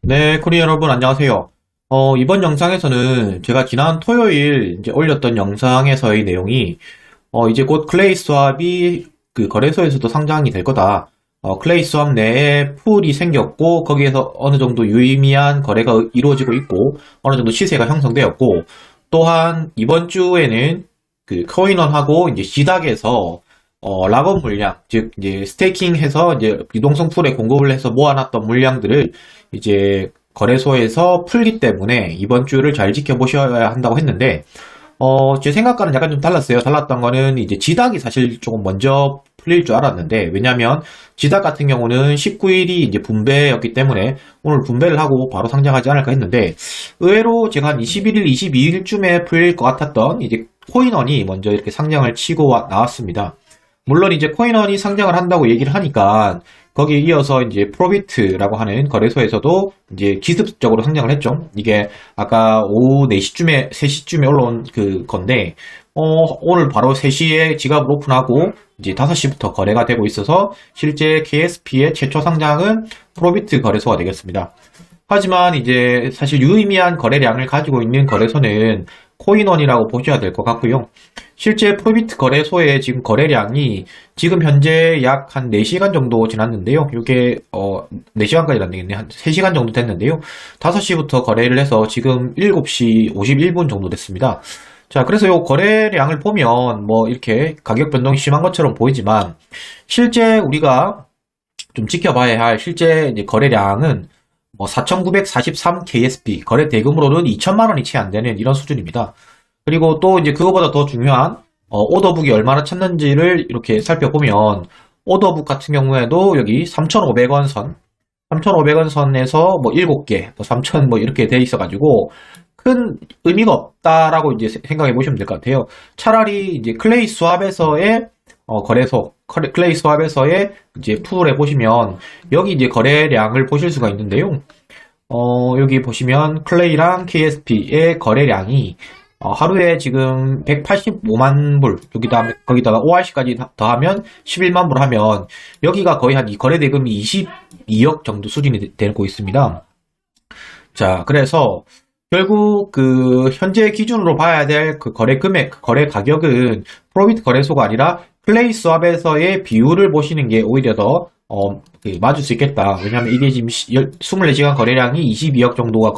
네, 코리 여러분 안녕하세요. 이번 영상에서는 제가 지난 토요일 이제 올렸던 영상에서의 내용이 이제 곧 클레이 스왑이 그 거래소에서도 상장이 될 거다. 클레이 스왑 내에 풀이 생겼고 거기에서 어느 정도 유의미한 거래가 이루어지고 있고 어느 정도 시세가 형성되었고 또한 이번 주에는 그 코인원하고 이제 지닥에서 락업 물량, 즉 이제 스테이킹해서 이제 유동성 풀에 공급을 해서 모아놨던 물량들을 이제 거래소에서 풀기 때문에 이번 주를 잘 지켜보셔야 한다고 했는데, 제 생각과는 약간 좀 달랐어요. 달랐던 거는 이제 지닥이 사실 조금 먼저 풀릴 줄 알았는데, 왜냐면 지닥 같은 경우는 19일이 이제 분배였기 때문에 오늘 분배를 하고 바로 상장하지 않을까 했는데, 의외로 제가 한 21일, 22일쯤에 풀릴 것 같았던 이제 코인원이 먼저 이렇게 상장을 치고 나왔습니다. 물론 이제 코인원이 상장을 한다고 얘기를 하니까 거기에 이어서 이제 프로비트라고 하는 거래소에서도 이제 기습적으로 상장을 했죠. 이게 아까 오후 4시쯤에, 3시쯤에 올라온 그 건데, 오늘 바로 3시에 지갑을 오픈하고 이제 5시부터 거래가 되고 있어서 실제 KSP의 최초 상장은 프로비트 거래소가 되겠습니다. 하지만 이제 사실 유의미한 거래량을 가지고 있는 거래소는 코인원이라고 보셔야 될 것 같고요. 실제 프로비트 거래소의 지금 거래량이 지금 현재 약 한 4시간 정도 지났는데요. 이게 4시간까지는 안 되겠네. 한 3시간 정도 됐는데요. 5시부터 거래를 해서 지금 7시 51분 정도 됐습니다. 자, 그래서 이 거래량을 보면 뭐 이렇게 가격 변동이 심한 것처럼 보이지만 실제 우리가 좀 지켜봐야 할 실제 이제 거래량은 4,943 KSP, 거래 대금으로는 2천만 원이 채 안 되는 이런 수준입니다. 그리고 또 이제 그거보다 더 중요한 오더북이 얼마나 찼는지를 이렇게 살펴보면 오더북 같은 경우에도 여기 3,500원 선, 3,500원 선에서 뭐 7개, 뭐 3,000 뭐 이렇게 돼 있어가지고 큰 의미가 없다라고 이제 생각해 보시면 될 것 같아요. 차라리 이제 클레이 스왑에서의 거래소, 클레이 스왑에서의 이제 풀에 보시면 여기 이제 거래량을 보실 수가 있는데요. 여기 보시면 클레이랑 KSP의 거래량이 하루에 지금 185만 불, 거기다가 ORC까지 더하면 11만 불 하면 여기가 거의 한 이 거래 대금이 22억 정도 수준이 되고 있습니다. 자, 그래서 결국 그 현재 기준으로 봐야 될 그 거래 금액, 거래 가격은 프로비트 거래소가 아니라 클레이 스왑에서의 비율을 보시는 게 오히려 더 맞을 수 있겠다. 왜냐하면 이게 지금 24시간 거래량이 22억 정도가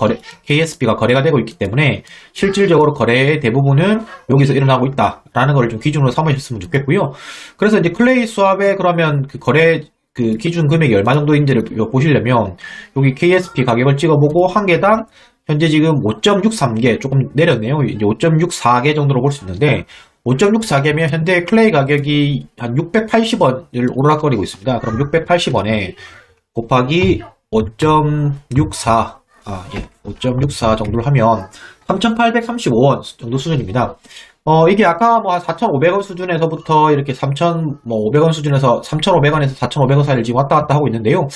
KSP가 거래가 되고 있기 때문에 실질적으로 거래의 대부분은 여기서 일어나고 있다라는 걸 좀 기준으로 삼으셨으면 좋겠고요. 그래서 이제 클레이 스왑에 그러면 그 거래 그 기준 금액이 얼마 정도인지를 보시려면 여기 KSP 가격을 찍어보고 한 개당 현재 지금 5.63개 조금 내렸네요. 이제 5.64개 정도로 볼 수 있는데 5.64개면 현재 클레이 가격이 한 680원을 오르락거리고 있습니다. 그럼 680원에 곱하기 5.64, 5.64 정도를 하면 3,835원 정도 수준입니다. 이게 아까 뭐 한 4,500원 수준에서부터 이렇게 3,500원 수준에서 3,500원에서 4,500원 사이를 지금 왔다 갔다 하고 있는데요.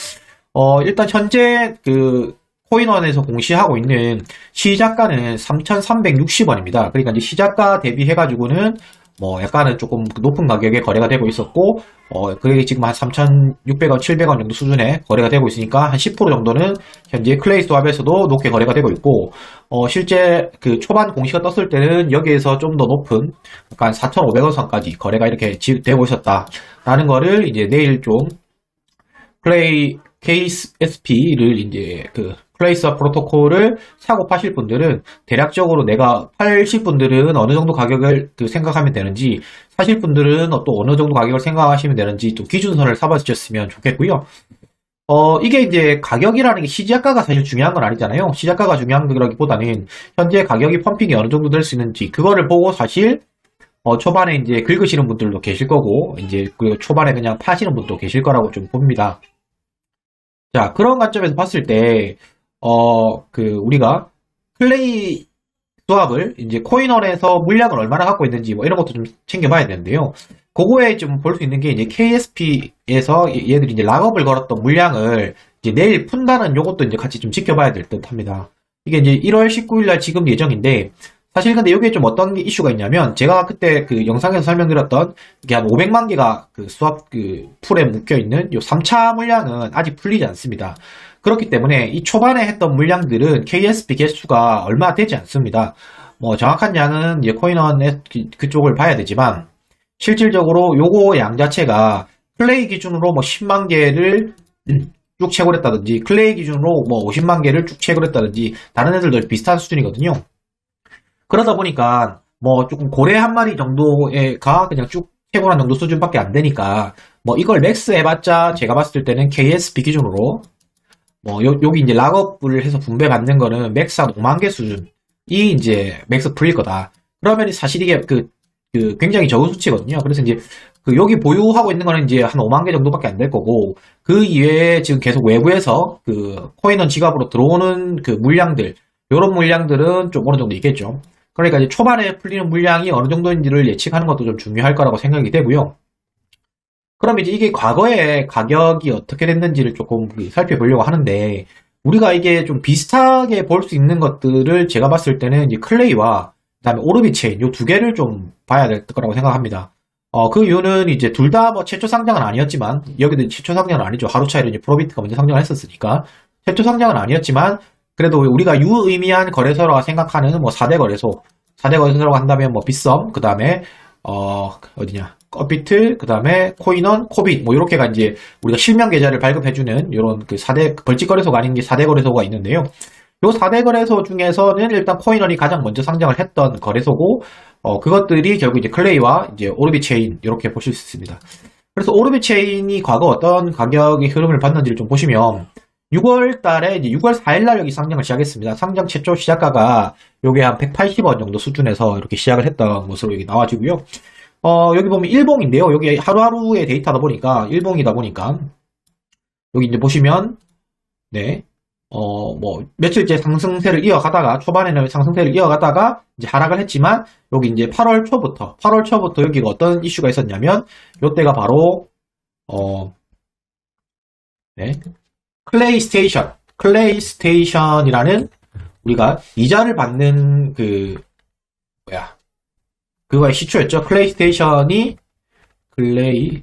일단 현재 그 코인원에서 공시하고 있는 시작가는 3,360원입니다. 그러니까 이제 시작가 대비해가지고는 뭐 약간은 조금 높은 가격에 거래가 되고 있었고, 그게 지금 한 3,600원, 700원 정도 수준에 거래가 되고 있으니까 한 10% 정도는 현재 클레이 스왑에서도 높게 거래가 되고 있고, 실제 그 초반 공시가 떴을 때는 여기에서 좀 더 높은 약간 4,500원 선까지 거래가 이렇게 되고 있었다라는 거를 이제 내일 좀 KSP를 이제 그 클레이 스왑 프로토콜을 사고 파실 분들은 대략적으로 내가 파실 분들은 어느 정도 가격을 생각하면 되는지 사실 분들은 또 어느 정도 가격을 생각하시면 되는지 좀 기준선을 잡아주셨으면 좋겠고요. 이게 이제 가격이라는 게 시작가가 사실 중요한 건 아니잖아요. 시작가가 중요한 거라기보다는 현재 가격이 펌핑이 어느 정도 될 수 있는지 그거를 보고 사실 초반에 이제 긁으시는 분들도 계실 거고 이제 그 초반에 그냥 파시는 분도 계실 거라고 좀 봅니다. 자, 그런 관점에서 봤을 때 우리가 클레이 스왑을 이제 코인원에서 물량을 얼마나 갖고 있는지 뭐 이런 것도 좀 챙겨봐야 되는데요. 그거에 좀 볼 수 있는 게 이제 KSP에서 얘들이 이제 락업을 걸었던 물량을 이제 내일 푼다는 요것도 이제 같이 좀 지켜봐야 될 듯 합니다. 이게 이제 1월 19일 날 지금 예정인데 사실 근데 여기에 좀 어떤 이슈가 있냐면 제가 그때 그 영상에서 설명드렸던 이게 한 500만 개가 그 스왑 그 풀에 묶여 있는 요 3차 물량은 아직 풀리지 않습니다. 그렇기 때문에 이 초반에 했던 물량들은 KSP 개수가 얼마 되지 않습니다. 뭐 정확한 양은 이제 코인원의 그쪽을 봐야 되지만 실질적으로 요거 양 자체가 클레이 기준으로 뭐 10만 개를 쭉 채굴했다든지 클레이 기준으로 뭐 50만 개를 쭉 채굴했다든지 다른 애들도 비슷한 수준이거든요. 그러다 보니까 뭐 조금 고래 한 마리 정도가 그냥 쭉 채굴한 정도 수준밖에 안 되니까 뭐 이걸 맥스 해봤자 제가 봤을 때는 KSP 기준으로 뭐 여기 이제 락업을 해서 분배받는 거는 맥스 한 5만 개 수준이 이제 맥스 풀릴 거다. 그러면 사실 이게 굉장히 적은 수치거든요. 그래서 이제 여기 보유하고 있는 거는 이제 한 5만 개 정도밖에 안 될 거고 그 이외에 지금 계속 외부에서 코인원 지갑으로 들어오는 물량들 이런 물량들은 좀 어느 정도 있겠죠. 그러니까 이제 초반에 풀리는 물량이 어느 정도인지를 예측하는 것도 좀 중요할 거라고 생각이 되고요. 그럼 이제 이게 과거에 가격이 어떻게 됐는지를 조금 살펴보려고 하는데 우리가 이게 좀 비슷하게 볼 수 있는 것들을 제가 봤을 때는 이제 클레이와 그다음에 오르비 체인 요 두 개를 좀 봐야 될 거라고 생각합니다. 그 이유는 이제 둘 다 뭐 최초 상장은 아니었지만 여기도 최초 상장은 아니죠. 하루 차이로 이제 프로비트가 먼저 상장을 했었으니까 최초 상장은 아니었지만 그래도 우리가 유의미한 거래소라고 생각하는 뭐 4대 거래소 4대 거래소라고 한다면 뭐 빗썸 그다음에 어디냐 업비트 그다음에 코인원 코빗 뭐 이렇게가 이제 우리가 실명 계좌를 발급해주는 이런 4대 벌집 거래소가 아닌 게 4대 거래소가 있는데요. 요 4대 거래소 중에서는 일단 코인원이 가장 먼저 상장을 했던 거래소고 그것들이 결국 이제 클레이와 이제 오르비 체인 이렇게 보실 수 있습니다. 그래서 오르비 체인이 과거 어떤 가격의 흐름을 봤는지를 좀 보시면 6월 달에 이제 6월 4일 날 여기 상장을 시작했습니다. 상장 최초 시작가가 요게 한 180원 정도 수준에서 이렇게 시작을 했던 것으로 여기 나와지고요. 여기 보면 일봉인데요. 여기 하루하루의 데이터다 보니까 일봉이다 보니까 여기 이제 보시면 네. 뭐, 며칠째 상승세를 이어가다가, 초반에는 상승세를 이어가다가, 이제 하락을 했지만, 여기 이제 8월 초부터 여기가 어떤 이슈가 있었냐면, 요때가 바로, 네. 클레이 스테이션이라는, 우리가 이자를 받는 그거의 시초였죠. 클레이 스테이션이, 클레이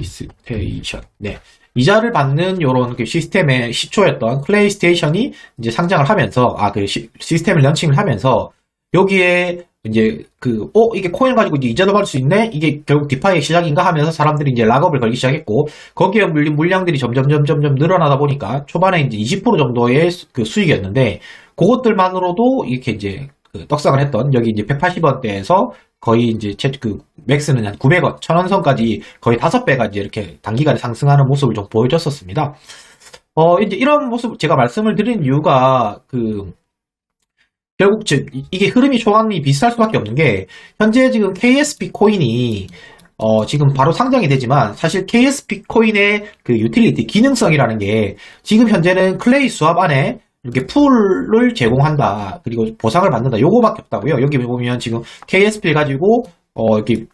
스테이션. 네. 이자를 받는 요런 시스템의 시초였던 클레이 스테이션이 이제 상장을 하면서, 시스템을 런칭을 하면서, 여기에 이제 이게 코인 가지고 이제 이자도 받을 수 있네? 이게 결국 디파이의 시작인가 하면서 사람들이 이제 락업을 걸기 시작했고, 거기에 물린 물량들이 점점 늘어나다 보니까, 초반에 이제 20% 정도의 수익이었는데, 그것들만으로도 이렇게 이제 떡상을 했던, 여기 이제 180원대에서 거의 이제 맥스는 한 900원, 1000원 선까지 거의 5배가 이제 이렇게 단기간에 상승하는 모습을 좀 보여줬었습니다. 이제 이런 모습 제가 말씀을 드린 이유가 결국 이게 흐름이 초반이 비슷할 수밖에 없는 게 현재 지금 KSP 코인이 지금 바로 상장이 되지만 사실 KSP 코인의 유틸리티 기능성이라는 게 지금 현재는 클레이 수합 안에 이렇게 풀을 제공한다. 그리고 보상을 받는다. 요거밖에 없다고요. 여기 보면 지금 KSP를 가지고 이렇게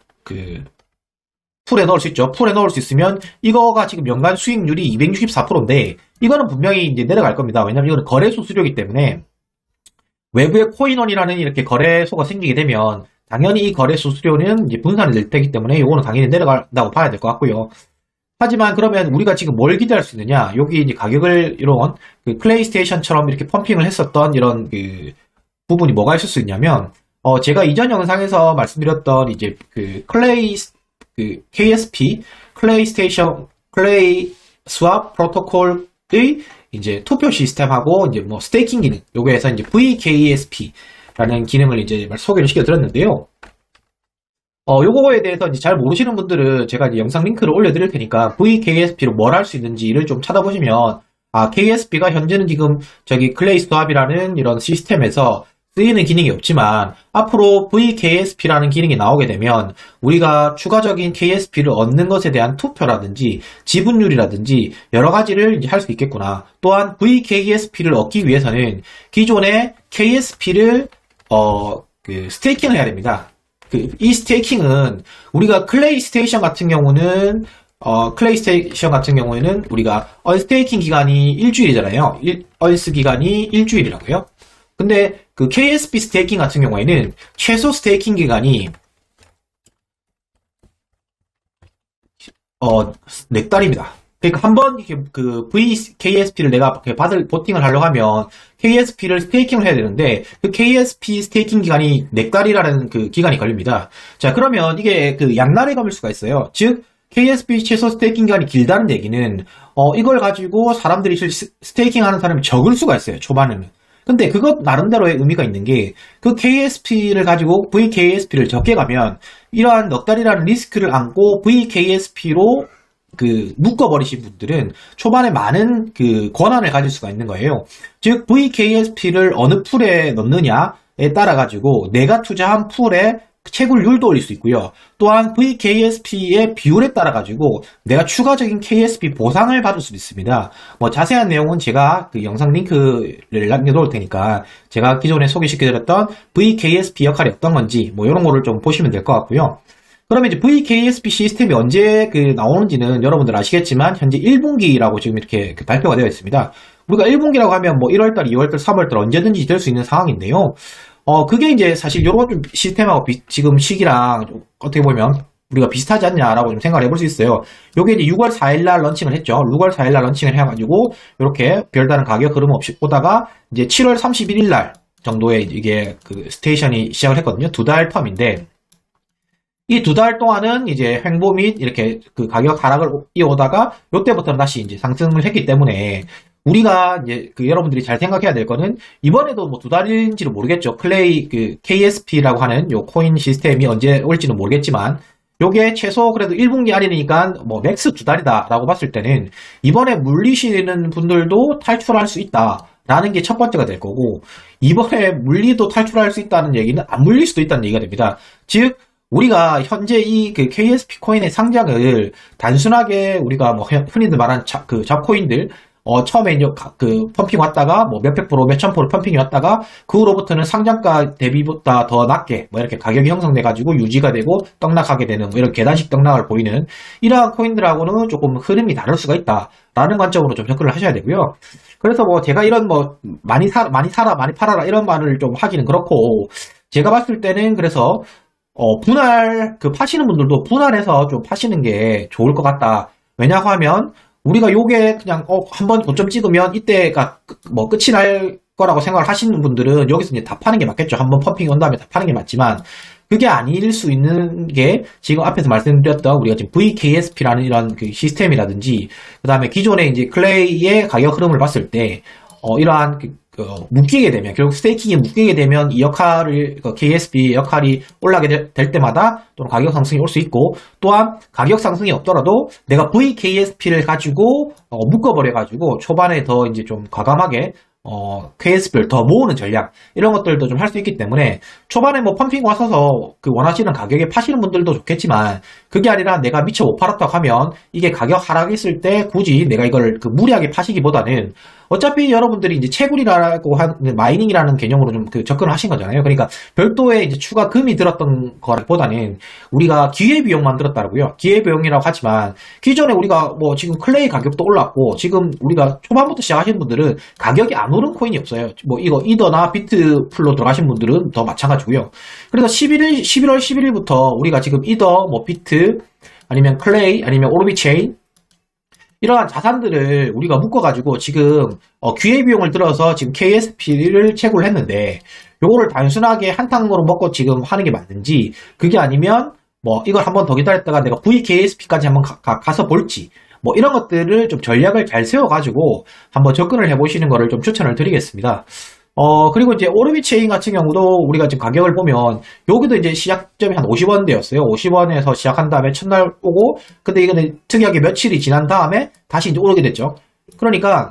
풀에 넣을 수 있죠. 풀에 넣을 수 있으면 이거가 지금 연간 수익률이 264%인데 이거는 분명히 이제 내려갈 겁니다. 왜냐면 이거는 거래소 수료이기 때문에 외부의 코인원이라는 이렇게 거래소가 생기게 되면 당연히 이 거래소 수료는 이제 분산이 될 테기 때문에 이거는 당연히 내려간다고 봐야 될 것 같고요. 하지만 그러면 우리가 지금 뭘 기대할 수 있느냐? 여기 이제 가격을 이런 클레이 스테이션처럼 이렇게 펌핑을 했었던 이런 부분이 뭐가 있을 수 있냐면 제가 이전 영상에서 말씀드렸던 이제 KSP 클레이 스테이션 클레이 스왑 프로토콜의 이제 투표 시스템하고 이제 뭐 스테이킹 기능 요거에서 이제 VKSP라는 기능을 이제 소개를 시켜드렸는데요. 요거에 대해서 이제 잘 모르시는 분들은 제가 이제 영상 링크를 올려드릴 테니까 VKSP로 뭘 할 수 있는지를 좀 찾아보시면 KSP가 현재는 지금 저기 클레이 스왑이라는 이런 시스템에서 쓰이는 기능이 없지만 앞으로 VKSP라는 기능이 나오게 되면 우리가 추가적인 KSP를 얻는 것에 대한 투표라든지 지분율이라든지 여러 가지를 할 수 있겠구나. 또한 VKSP를 얻기 위해서는 기존의 KSP를 스테이킹을 해야 됩니다. 이 스테이킹은 우리가 클레이 스테이션 같은 경우는 우리가 언스테이킹 기간이 일주일이잖아요. 언스 기간이 일주일이라고요. 근데 KSP 스테이킹 같은 경우에는 최소 스테이킹 기간이 4달입니다. 그러니까 한번 이렇게 그 VKSP를 내가 받을 보팅을 하려고 하면 KSP를 스테이킹을 해야 되는데 그 KSP 스테이킹 기간이 4달이라는 그 기간이 걸립니다. 자, 그러면 이게 그 양날의 검일 수가 있어요. 즉 KSP 최소 스테이킹 기간이 길다는 얘기는 이걸 가지고 사람들이 스테이킹 하는 사람이 적을 수가 있어요. 초반에는. 근데 그것 나름대로의 의미가 있는 게 그 KSP를 가지고 VKSP를 적게 가면 이러한 넉 달이라는 리스크를 안고 VKSP로 그 묶어버리신 분들은 초반에 많은 그 권한을 가질 수가 있는 거예요. 즉 VKSP를 어느 풀에 넣느냐에 따라 가지고 내가 투자한 풀에 채굴률도 올릴 수 있고요. 또한 VKSP의 비율에 따라 가지고 내가 추가적인 KSP 보상을 받을 수도 있습니다. 뭐 자세한 내용은 제가 그 영상 링크를 남겨놓을 테니까 제가 기존에 소개시켜드렸던 VKSP 역할이 어떤 건지 뭐 이런 거를 좀 보시면 될 것 같고요. 그러면 이제 VKSP 시스템이 언제 그 나오는지는 여러분들 아시겠지만 현재 1분기라고 지금 이렇게 그 발표가 되어 있습니다. 우리가 1분기라고 하면 뭐 1월달, 2월달, 3월달 언제든지 될 수 있는 상황인데요. 그게 이제 사실 요런 좀 시스템하고 지금 시기랑 좀 어떻게 보면 우리가 비슷하지 않냐라고 좀 생각을 해볼 수 있어요. 요게 이제 6월 4일날 런칭을 했죠. 6월 4일날 런칭을 해가지고 이렇게 별다른 가격 흐름 없이 오다가 이제 7월 31일날 정도에 이게 그 스테이션이 시작을 했거든요. 2달 텀인데 이 2달 동안은 이제 횡보 및 이렇게 그 가격 하락을 이어오다가 요때부터는 다시 이제 상승을 했기 때문에 우리가 이제 그 여러분들이 잘 생각해야 될 거는 이번에도 뭐 2달인지는 모르겠죠. 그 KSP라고 하는 요 코인 시스템이 언제 올지는 모르겠지만 요게 최소 그래도 1분기 안이니까 뭐 맥스 2달이다 라고 봤을 때는 이번에 물리시는 분들도 탈출할 수 있다 라는 게 첫 번째가 될 거고 이번에 물리도 탈출할 수 있다는 얘기는 안 물릴 수도 있다는 얘기가 됩니다. 즉 우리가 현재 이 그 KSP 코인의 상장을 단순하게 우리가 뭐 흔히들 말하는 잡코인들 처음에 이제 그 펌핑 왔다가 뭐 몇백 프로, 몇천 프로 펌핑이 왔다가 그 후로부터는 상장가 대비보다 더 낮게 뭐 이렇게 가격이 형성돼 가지고 유지가 되고 떡락하게 되는 뭐 이런 계단식 떡락을 보이는 이러한 코인들하고는 조금 흐름이 다를 수가 있다라는 관점으로 좀 접근을 하셔야 되고요. 그래서 뭐 제가 이런 뭐 많이 사라, 많이 팔아라 이런 말을 좀 하기는 그렇고 제가 봤을 때는 그래서 파시는 분들도 분할해서 좀 파시는 게 좋을 것 같다. 왜냐고 하면, 우리가 요게 그냥, 한번 고점 찍으면 이때가 뭐 끝이 날 거라고 생각을 하시는 분들은 여기서 이제 다 파는 게 맞겠죠. 한번 펌핑이 온 다음에 다 파는 게 맞지만, 그게 아닐 수 있는 게 지금 앞에서 말씀드렸던 우리가 지금 VKSP라는 이런 그 시스템이라든지, 그 다음에 기존의 이제 클레이의 가격 흐름을 봤을 때, 이러한 묶이게 되면, 결국 스테이킹이 묶이게 되면 이 역할을, KSP 역할이 올라게 될 때마다 또는 가격 상승이 올 수 있고, 또한 가격 상승이 없더라도 내가 VKSP를 가지고, 묶어버려가지고 초반에 더 이제 좀 과감하게 KSP를 더 모으는 전략, 이런 것들도 좀 할 수 있기 때문에, 초반에 뭐 펌핑 와서서 그 원하시는 가격에 파시는 분들도 좋겠지만, 그게 아니라 내가 미처 못 팔았다고 하면, 이게 가격 하락했을 때 굳이 내가 이걸 그 무리하게 파시기보다는, 어차피 여러분들이 이제 채굴이라고 하는 마이닝이라는 개념으로 좀 그 접근을 하신 거잖아요. 그러니까 별도의 이제 추가 금이 들었던 거보다는 우리가 기회비용만 들었다고요. 기회비용이라고 하지만 기존에 우리가 뭐 지금 클레이 가격도 올랐고 지금 우리가 초반부터 시작하신 분들은 가격이 안 오른 코인이 없어요. 뭐 이거 이더나 비트풀로 들어가신 분들은 더 마찬가지고요. 그래서 11월 11일부터 우리가 지금 이더, 뭐 비트, 아니면 클레이, 아니면 오르비체인 이러한 자산들을 우리가 묶어가지고 지금 기회비용을 들어서 지금 KSP를 채굴을 했는데 요거를 단순하게 한탕으로 먹고 지금 하는 게 맞는지 그게 아니면 뭐 이걸 한번 더 기다렸다가 내가 VKSP까지 한번 가서 볼지 뭐 이런 것들을 좀 전략을 잘 세워가지고 한번 접근을 해보시는 거를 좀 추천을 드리겠습니다. 그리고 이제 오르비체인 같은 경우도 우리가 지금 가격을 보면 여기도 이제 시작점이 한 50원대였어요. 50원에서 시작한 다음에 첫날 오고 근데 이거는 특이하게 며칠이 지난 다음에 다시 이제 오르게 됐죠. 그러니까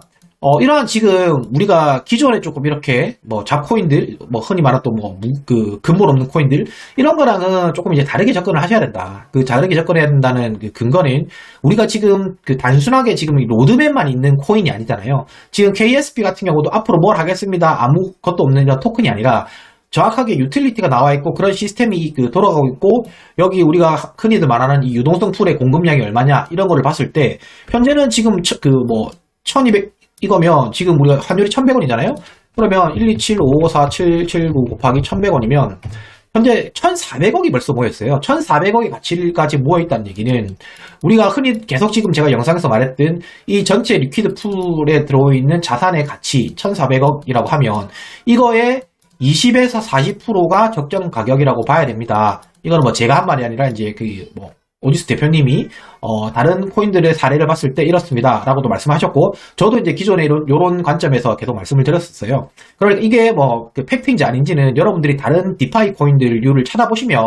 이러한 지금 우리가 기존에 조금 이렇게 뭐 잡코인들 뭐 흔히 말했던 뭐 그 근본 없는 코인들 이런 거랑은 조금 이제 다르게 접근을 하셔야 된다. 그 다르게 접근해야 된다는 그 근거는 우리가 지금 그 단순하게 지금 로드맵만 있는 코인이 아니잖아요. 지금 KSP 같은 경우도 앞으로 뭘 하겠습니다. 아무것도 없는 이런 토큰이 아니라 정확하게 유틸리티가 나와 있고 그런 시스템이 그 돌아가고 있고 여기 우리가 흔히들 말하는 이 유동성 풀의 공급량이 얼마냐 이런 거를 봤을 때 현재는 지금 그 뭐 1200 이거면 지금 우리가 환율이 1100원이잖아요. 그러면 127, 554, 779 곱하기 1100원이면 현재 1,400억이 벌써 모였어요. 1,400억의 가치까지 모여있다는 얘기는 우리가 흔히 계속 지금 제가 영상에서 말했던 이 전체 리퀴드 풀에 들어있는 자산의 가치 1,400억이라고 하면 이거의 20에서 40%가 적정 가격이라고 봐야 됩니다. 이거는 뭐 제가 한 말이 아니라 이제 오디스 대표님이 다른 코인들의 사례를 봤을 때 이렇습니다 라고도 말씀하셨고, 저도 이제 기존에 이런 관점에서 계속 말씀을 드렸었어요. 그러니까 이게 그 팩트인지 아닌지는 여러분들이 다른 디파이 코인들류를 찾아보시면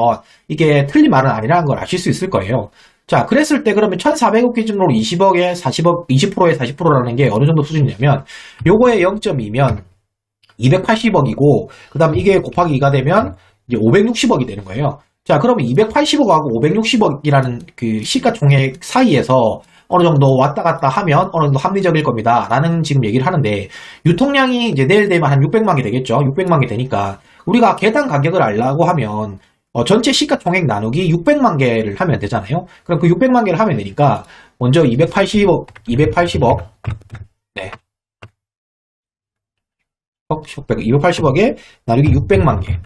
이게 틀린 말은 아니라는 걸 아실 수 있을 거예요. 자, 그랬을 때 그러면 1,400억 기준으로 20억에 40억, 20%에 40%라는 게 어느 정도 수준이냐면, 요거의 0.2면 280억이고, 그 다음에 이게 곱하기 2가 되면 이제 560억이 되는 거예요. 자, 그러면 280억하고 560억이라는 그 시가총액 사이에서 어느 정도 왔다 갔다 하면 어느 정도 합리적일 겁니다. 라는 지금 얘기를 하는데, 유통량이 이제 내일 되면 한 600만 개 되겠죠. 600만 개 되니까 우리가 개당 가격을 알라고 하면 전체 시가총액 나누기 600만 개를 하면 되잖아요. 그럼 그 600만 개를 하면 되니까 먼저 280억 네. 280억에 나누기 600만 개.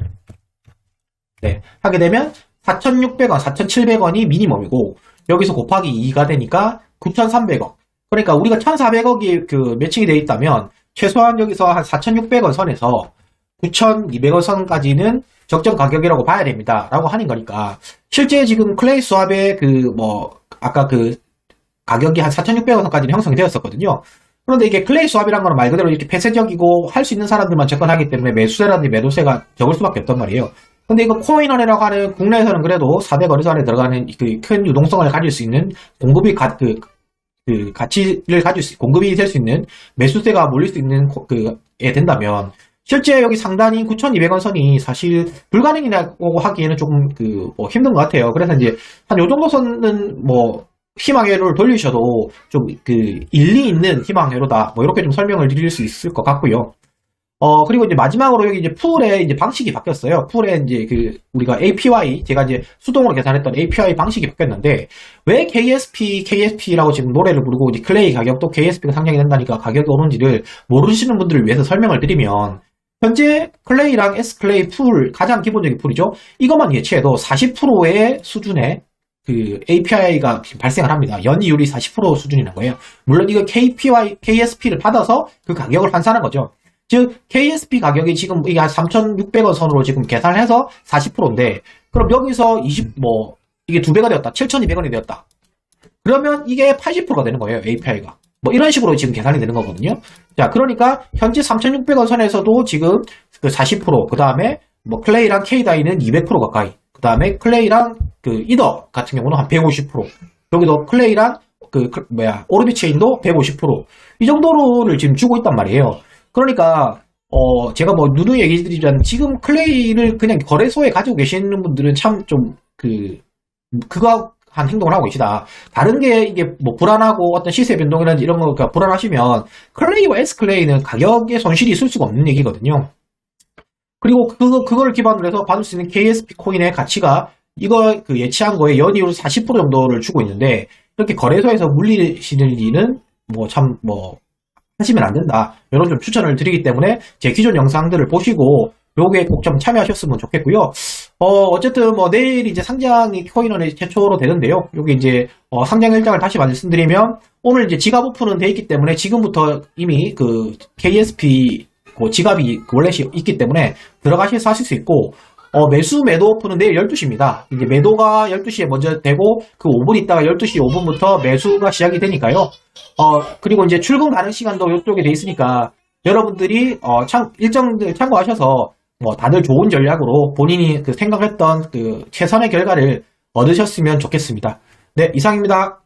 네. 하게 되면 4,600원, 4,700원이 미니멈이고, 여기서 곱하기 2가 되니까 9,300원. 그러니까 우리가 1,400억이 매칭이 되어 있다면, 최소한 여기서 한 4,600원 선에서 9,200원 선까지는 적정 가격이라고 봐야 됩니다. 라고 하는 거니까, 실제 지금 클레이 스왑의 아까 가격이 한 4,600원 선까지는 형성이 되었었거든요. 그런데 이게 클레이 스왑이란 거는 말 그대로 이렇게 폐쇄적이고 할 수 있는 사람들만 접근하기 때문에 매수세라든지 매도세가 적을 수밖에 없단 말이에요. 근데 이거 코인원이라고 하는 국내에서는 그래도 4대 거래소 안에 들어가는 큰 유동성을 가질 수 있는 공급이 가치를 가질 수, 공급이 될 수 있는 매수세가 몰릴 수 있는 에 된다면, 실제 여기 상단이 9,200원 선이 사실 불가능이라고 하기에는 조금 힘든 것 같아요. 그래서 이제 한 요 정도 선은 희망회로를 돌리셔도 좀 일리 있는 희망회로다. 이렇게 좀 설명을 드릴 수 있을 것 같고요. 그리고 이제 마지막으로 여기 이제 풀의 이제 방식이 바뀌었어요. 풀의 이제 우리가 APY, 제가 이제 수동으로 계산했던 APY 방식이 바뀌었는데, 왜 KSP라고 지금 노래를 부르고 이제 클레이 가격도 KSP가 상장이 된다니까 가격이 오른지를 모르시는 분들을 위해서 설명을 드리면, 현재 클레이랑 S클레이 풀, 가장 기본적인 풀이죠. 이것만 예치해도 40%의 수준의 API가 발생을 합니다. 연이율이 40% 수준이라는 거예요. 물론 이거 KSP를 받아서 그 가격을 환산한 거죠. 즉, KSP 가격이 지금 이게 한 3,600원 선으로 지금 계산해서 40%인데, 그럼 여기서 이게 2배가 되었다. 7,200원이 되었다. 그러면 이게 80%가 되는 거예요, API가. 이런 식으로 지금 계산이 되는 거거든요. 자, 그러니까 현재 3,600원 선에서도 지금 40%, 그 다음에 클레이랑 K다이는 200% 가까이, 그 다음에 클레이랑 이더 같은 경우는 한 150%, 여기도 클레이랑 오르비 체인도 150%, 이 정도를 지금 주고 있단 말이에요. 그러니까 제가 누누이 얘기 드리자면, 지금 클레이를 그냥 거래소에 가지고 계시는 분들은 참 좀 그거 한 행동을 하고 계시다. 다른 게 이게 불안하고 어떤 시세 변동이라든지 이런 거가 불안하시면 클레이와 S클레이는 가격에 손실이 있을 수가 없는 얘기거든요. 그리고 그걸 기반으로 해서 받을 수 있는 KSP 코인의 가치가 이거 예치한 거에 연이율 40% 정도를 주고 있는데, 이렇게 거래소에서 물리시는 일은 하시면 안 된다. 이런 좀 추천을 드리기 때문에 제 기존 영상들을 보시고 요게 꼭 좀 참여하셨으면 좋겠고요. 어쨌든 내일 이제 상장이 코인원의 최초로 되는데요. 여기 이제 상장 일정을 다시 말씀드리면, 오늘 이제 지갑 오픈은 돼 있기 때문에 지금부터 이미 KSP 지갑이 월렛이 있기 때문에 들어가셔서 하실 수 있고, 매수 매도 오픈은 내일 12시입니다. 이제 매도가 12시에 먼저 되고, 5분 있다가 12시 5분부터 매수가 시작이 되니까요. 그리고 이제 출금 가능 시간도 이쪽에 돼 있으니까, 여러분들이, 일정들 참고하셔서, 다들 좋은 전략으로 본인이 생각했던 최선의 결과를 얻으셨으면 좋겠습니다. 네, 이상입니다.